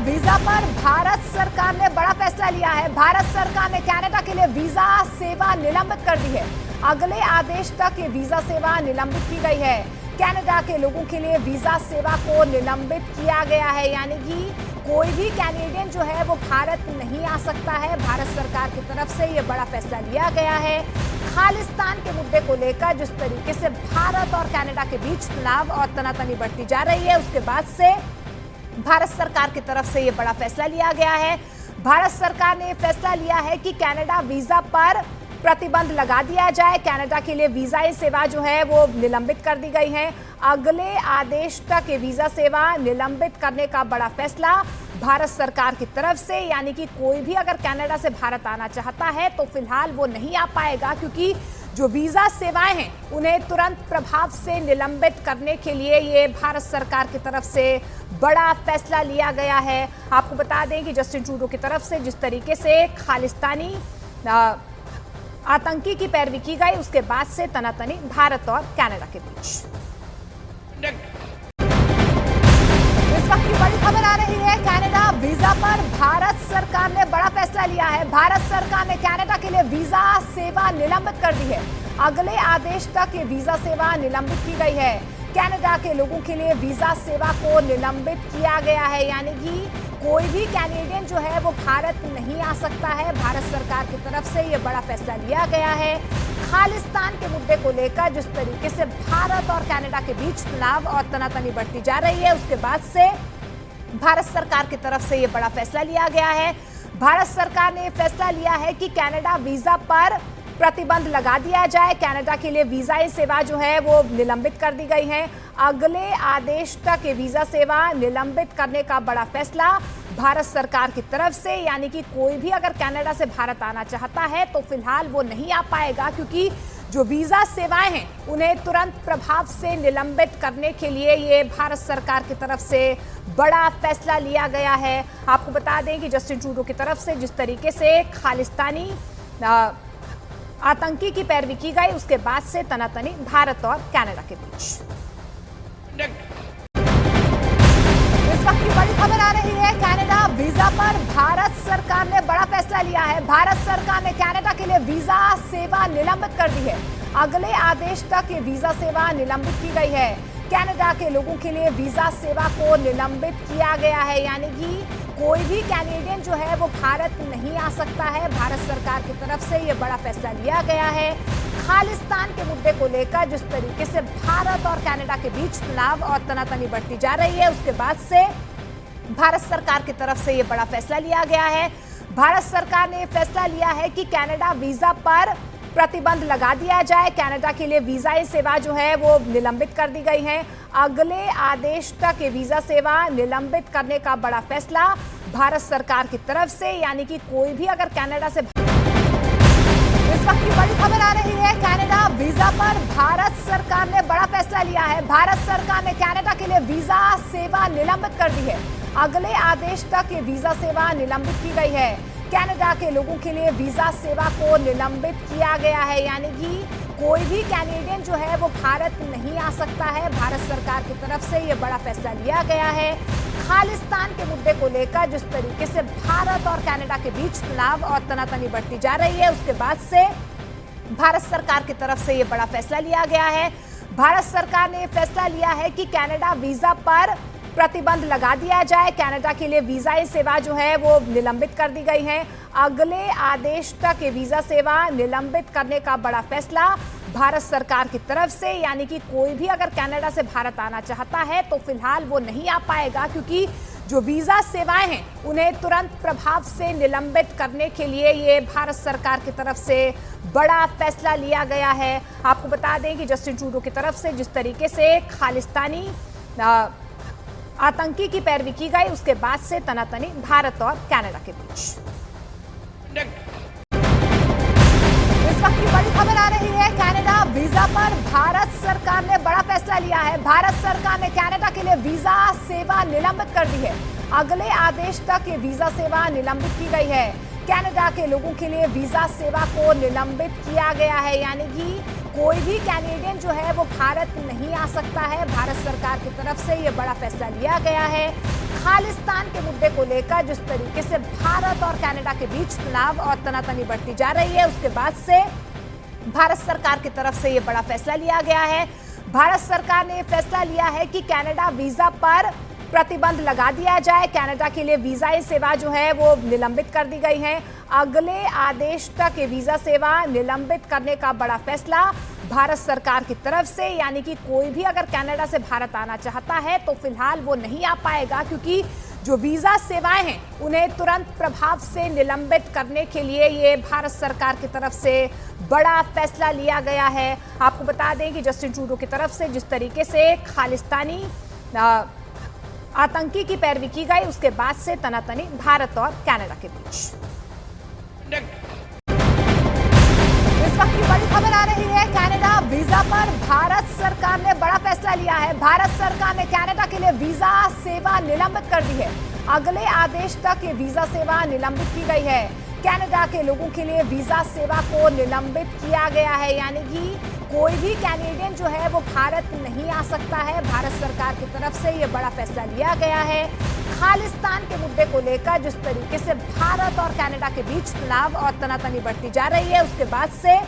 Visa पर भारत सरकार ने बड़ा फैसला लिया है। भारत सरकार ने कनाडा के लिए वीजा सेवा निलंबित कर दी है। अगले आदेश तक ये वीजा सेवा निलंबित की गई है। कनाडा के लोगों के लिए वीजा सेवा को निलंबित किया गया है, यानी कि कोई भी कैनेडियन जो है वो भारत नहीं आ सकता है। भारत सरकार की तरफ से ये बड़ा फैसला लिया गया है। खालिस्तान के मुद्दे को लेकर जिस तरीके से भारत और कनाडा के बीच तनाव और तनातनी बढ़ती जा रही है, उसके बाद से भारत सरकार की तरफ से ये बड़ा फैसला लिया गया है। भारत सरकार ने फैसला लिया है कि कनाडा वीजा पर प्रतिबंध लगा दिया जाए। कनाडा के लिए वीजा सेवा जो है वो निलंबित कर दी गई है। अगले आदेश तक ये वीजा सेवा निलंबित करने का बड़ा फैसला भारत सरकार की तरफ से, यानी कि कोई भी अगर कनाडा से भारत आना चाहता है तो फिलहाल वो नहीं आ पाएगा, क्योंकि जो वीजा सेवाएं हैं उन्हें तुरंत प्रभाव से निलंबित करने के लिए ये भारत सरकार की तरफ से बड़ा फैसला लिया गया है। आपको बता दें कि जस्टिन ट्रूडो की तरफ से जिस तरीके से खालिस्तानी आतंकी की पैरवी की गई, उसके बाद से तनातनी भारत और कनाडा के बीच। इस वक्त की बड़ी खबर आ रही है, कनाडा वीजा पर भारत सरकार ने बड़ा फैसला लिया है। भारत सरकार ने कनाडा के लिए वीजा सेवा निलंबित कर दी है। अगले आदेश तक ये वीजा सेवा निलंबित की गई है। कनाडा के लोगों के लिए वीजा सेवा को निलंबित किया गया है, यानी कि कोई भी कैनेडियन जो है वो भारत नहीं आ सकता है। भारत सरकार की तरफ से ये बड़ा फैसला लिया गया है। खालिस्तान के मुद्दे को लेकर जिस तरीके से भारत और कनाडा के बीच तनाव और तनातनी बढ़ती जा रही है, उसके बाद से भारत सरकार की तरफ से ये बड़ा फैसला लिया गया है। भारत सरकार ने फैसला लिया है कि कनाडा वीजा पर प्रतिबंध लगा दिया जाए। कनाडा के लिए वीजा सेवा जो है वो निलंबित कर दी गई है। अगले आदेश तक ये वीजा सेवा निलंबित करने का बड़ा फैसला भारत सरकार की तरफ से, यानी कि कोई भी अगर कनाडा से भारत आना चाहता है तो फिलहाल वो नहीं आ पाएगा, क्योंकि जो वीजा सेवाएं हैं उन्हें तुरंत प्रभाव से निलंबित करने के लिए ये भारत सरकार की तरफ से बड़ा फैसला लिया गया है। आपको बता दें कि जस्टिन ट्रूडो की तरफ से जिस तरीके से खालिस्तानी आतंकी की पैरवी की गई, उसके बाद से तनातनी भारत और कनाडा के बीच। इस वक्त की बड़ी खबर आ रही है, कनाडा वीजा पर भारत सरकार ने बड़ा फैसला लिया है। भारत सरकार ने कनाडा के लिए वीजा सेवा निलंबित कर दी है। अगले आदेश तक ये वीजा सेवा निलंबित की गई है। कनाडा के लोगों के लिए वीजा सेवा को निलंबित किया गया है, यानी कि कोई भी कैनेडियन जो है वो भारत नहीं आ सकता है। भारत सरकार की तरफ से ये बड़ा फैसला लिया गया है। खालिस्तान के मुद्दे को लेकर जिस तरीके से भारत और कनाडा के बीच तनाव और तनातनी बढ़ती जा रही है, उसके बाद से भारत सरकार की तरफ से ये बड़ा फैसला लिया गया है। भारत सरकार ने फैसला लिया है कि कनाडा वीजा पर प्रतिबंध लगा दिया जाए। कनाडा के लिए वीजा सेवा जो है वो निलंबित कर दी गई है। अगले आदेश तक ये वीजा सेवा निलंबित करने का बड़ा फैसला भारत सरकार की तरफ से, यानी कि कोई भी अगर कनाडा से। इस वक्त की बड़ी खबर आ रही है, कनाडा वीजा पर भारत सरकार ने बड़ा फैसला लिया है। भारत सरकार ने कनाडा के लिए वीजा सेवा निलंबित कर दी है। अगले आदेश तक ये वीजा सेवा निलंबित की गई है। कनाडा के लोगों के लिए वीजा सेवा को निलंबित किया गया है, यानी कि कोई भी कैनेडियन जो है वो भारत नहीं आ सकता है। भारत सरकार की तरफ से ये बड़ा फैसला लिया गया है। खालिस्तान के मुद्दे को लेकर जिस तरीके से भारत और कनाडा के बीच तनाव और तनातनी बढ़ती जा रही है, उसके बाद से भारत सरकार की तरफ से ये बड़ा फैसला लिया गया है। भारत सरकार ने फैसला लिया है कि कनाडा वीजा पर प्रतिबंध लगा दिया जाए। कनाडा के लिए वीजा सेवा जो है वो निलंबित कर दी गई है। अगले आदेश तक ये वीजा सेवा निलंबित करने का बड़ा फैसला भारत सरकार की तरफ से, यानी कि कोई भी अगर कनाडा से भारत आना चाहता है तो फिलहाल वो नहीं आ पाएगा, क्योंकि जो वीजा सेवाएं हैं उन्हें तुरंत प्रभाव से निलंबित करने के लिए ये भारत सरकार की तरफ से बड़ा फैसला लिया गया है। आपको बता दें कि जस्टिन ट्रूडो की तरफ से जिस तरीके से खालिस्तानी आतंकी की पैरवी की गई, उसके बाद से तनातनी भारत और कनाडा के बीच। इस वक्त की बड़ी खबर आ रही है, कनाडा वीजा पर भारत सरकार ने बड़ा फैसला लिया है। भारत सरकार ने कनाडा के लिए वीजा सेवा निलंबित कर दी है। अगले आदेश तक ये वीजा सेवा निलंबित की गई है। कनाडा के लोगों के लिए वीजा सेवा को निलंबित किया गया है, यानी कि कोई भी कैनेडियन जो है वो भारत नहीं आ सकता है। भारत सरकार की तरफ से ये बड़ा फैसला लिया गया है। खालिस्तान के मुद्दे को लेकर जिस तरीके से भारत और कनाडा के बीच तनाव और तनातनी बढ़ती जा रही है, उसके बाद से भारत सरकार की तरफ से ये बड़ा फैसला लिया गया है। भारत सरकार ने फैसला लिया है कि कनाडा वीजा पर प्रतिबंध लगा दिया जाए। कनाडा के लिए वीजा सेवा जो है वो निलंबित कर दी गई है। अगले आदेश तक ये वीजा सेवा निलंबित करने का बड़ा फैसला भारत सरकार की तरफ से, यानी कि कोई भी अगर कनाडा से भारत आना चाहता है तो फिलहाल वो नहीं आ पाएगा, क्योंकि जो वीजा सेवाएं हैं उन्हें तुरंत प्रभाव से निलंबित करने के लिए ये भारत सरकार की तरफ से बड़ा फैसला लिया गया है। आपको बता दें कि जस्टिन ट्रूडो की तरफ से जिस तरीके से खालिस्तानी आतंकी की पैरवी की गई, उसके बाद से तनातनी भारत और कनाडा के बीच। इस वक्त की बड़ी खबर आ रही है, कनाडा वीजा पर भारत सरकार ने बड़ा फैसला लिया है। भारत सरकार ने कनाडा के लिए वीजा सेवा निलंबित कर दी है। अगले आदेश तक ये वीजा सेवा निलंबित की गई है। कनाडा के लोगों के लिए वीजा सेवा को निलंबित किया गया है, यानी कि कोई भी कैनेडियन जो है वो भारत नहीं आ सकता है। भारत सरकार की तरफ से ये बड़ा फैसला लिया गया है। खालिस्तान के मुद्दे को लेकर जिस तरीके से भारत और कनाडा के बीच तनाव और तनातनी बढ़ती जा रही है, उसके बाद से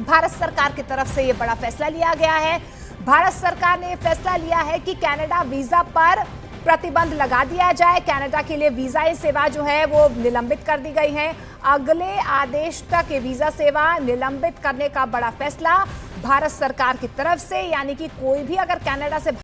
भारत सरकार की तरफ से ये बड़ा फैसला लिया गया है। भारत सरकार ने फैसला लिया है कि कनाडा वीजा पर प्रतिबंध लगा दिया जाए। कनाडा के लिए वीजा सेवा जो है वो निलंबित कर दी गई है। अगले आदेश तक ये वीजा सेवा निलंबित करने का बड़ा फैसला भारत सरकार की तरफ से, यानी कि कोई भी अगर कनाडा से। इस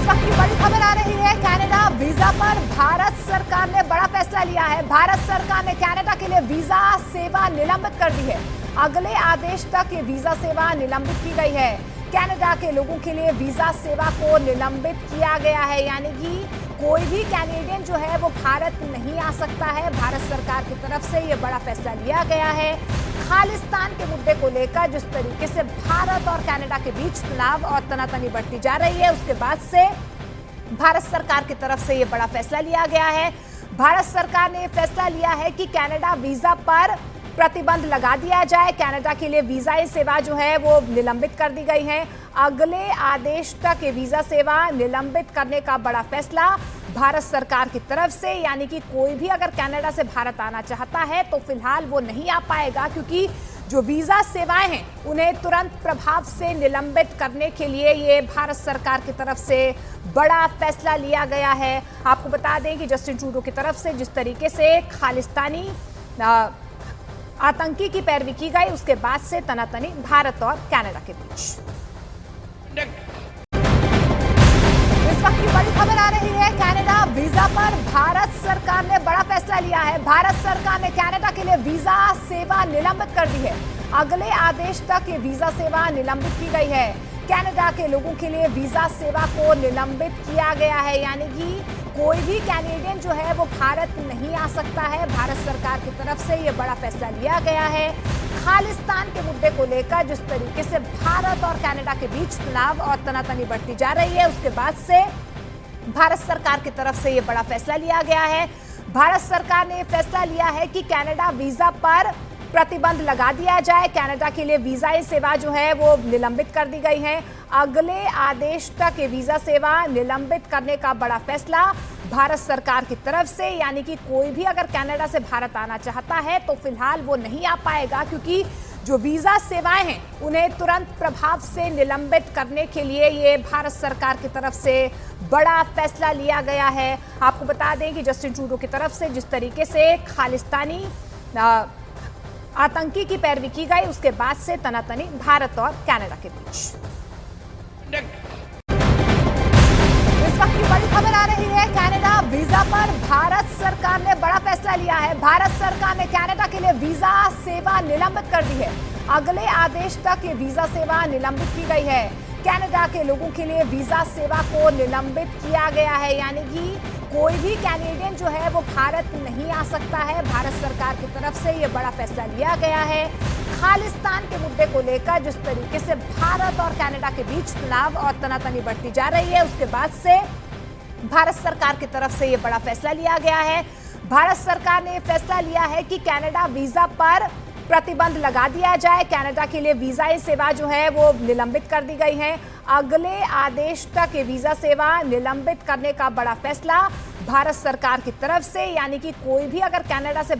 वक्त की बड़ी खबर आ रही है, कनाडा वीजा पर भारत सरकार ने बड़ा फैसला लिया है। भारत सरकार ने कनाडा के लिए वीजा सेवा निलंबित कर दी है। अगले आदेश तक ये वीजा सेवा निलंबित की गई है। कनाडा के लोगों के लिए वीजा सेवा को निलंबित किया गया है, यानी कि कोई भी कैनेडियन जो है वो भारत नहीं आ सकता है। भारत सरकार की तरफ से ये बड़ा फैसला लिया गया है। खालिस्तान के मुद्दे को लेकर जिस तरीके से भारत और कनाडा के बीच तनाव और तनातनी बढ़ती जा रही है, उसके बाद से भारत सरकार की तरफ से ये बड़ा फैसला लिया गया है। भारत सरकार ने फैसला लिया है कि कनाडा वीजा पर प्रतिबंध लगा दिया जाए। कनाडा के लिए वीजा सेवा जो है वो निलंबित कर दी गई है। अगले आदेश तक ये वीजा सेवा निलंबित करने का बड़ा फैसला भारत सरकार की तरफ से, यानी कि कोई भी अगर कनाडा से भारत आना चाहता है तो फिलहाल वो नहीं आ पाएगा, क्योंकि जो वीजा सेवाएं हैं उन्हें तुरंत प्रभाव से निलंबित करने के लिए ये भारत सरकार की तरफ से बड़ा फैसला लिया गया है। आपको बता दें कि जस्टिन ट्रूडो की तरफ से जिस तरीके से खालिस्तानी आतंकी की पैरवी की गई, उसके बाद से तनातनी भारत और कनाडा के बीच। इस वक्त की बड़ी खबर आ रही है, कनाडा वीजा पर भारत सरकार ने बड़ा फैसला लिया है। भारत सरकार ने कनाडा के लिए वीजा सेवा निलंबित कर दी है। अगले आदेश तक ये वीजा सेवा निलंबित की गई है। कनाडा के लोगों के लिए वीजा सेवा को निलंबित किया गया है, यानी कि कोई भी कैनेडियन जो है वो भारत नहीं आ सकता है। भारत सरकार की तरफ से ये बड़ा फैसला लिया गया है। खालिस्तान के मुद्दे को लेकर जिस तरीके से भारत और कनाडा के बीच तनाव और तनातनी बढ़ती जा रही है, उसके बाद से भारत सरकार की तरफ से ये बड़ा फैसला लिया गया है। भारत सरकार ने फैसला लिया है कि कनाडा वीजा पर प्रतिबंध लगा दिया जाए। कनाडा के लिए वीजा सेवा जो है वो निलंबित कर दी गई है। अगले आदेश तक ये वीजा सेवा निलंबित करने का बड़ा फैसला भारत सरकार की तरफ से, यानी कि कोई भी अगर कनाडा से भारत आना चाहता है तो फिलहाल वो नहीं आ पाएगा, क्योंकि जो वीजा सेवाएं हैं उन्हें तुरंत प्रभाव से निलंबित करने के लिए ये भारत सरकार की तरफ से बड़ा फैसला लिया गया है। आपको बता दें कि जस्टिन ट्रूडो की तरफ से जिस तरीके से खालिस्तानी आतंकी की पैरवी की गई, उसके बाद से तनातनी भारत और कनाडा के बीच। इस वक्त की बड़ी खबर आ रही है, कनाडा वीजा पर भारत सरकार ने बड़ा फैसला लिया है। भारत सरकार ने कनाडा के लिए वीजा सेवा निलंबित कर दी है। अगले आदेश तक ये वीजा सेवा निलंबित की गई है। कनाडा के लोगों के लिए वीजा सेवा को निलंबित किया गया है, यानी कि कोई भी कैनेडियन जो है वो भारत नहीं आ सकता है। भारत सरकार की तरफ से ये बड़ा फैसला लिया गया है। खालिस्तान के मुद्दे को लेकर जिस तरीके से भारत और कनाडा के बीच तनाव और तनातनी बढ़ती जा रही है, उसके बाद से भारत सरकार की तरफ से ये बड़ा फैसला लिया गया है। भारत सरकार ने फैसला लिया है कि कनाडा वीजा पर प्रतिबंध लगा दिया जाए। कनाडा के लिए वीजा सेवा जो है वो निलंबित कर दी गई है। अगले आदेश तक ये वीजा सेवा निलंबित करने का बड़ा फैसला भारत सरकार की तरफ से, यानी कि कोई भी अगर कनाडा से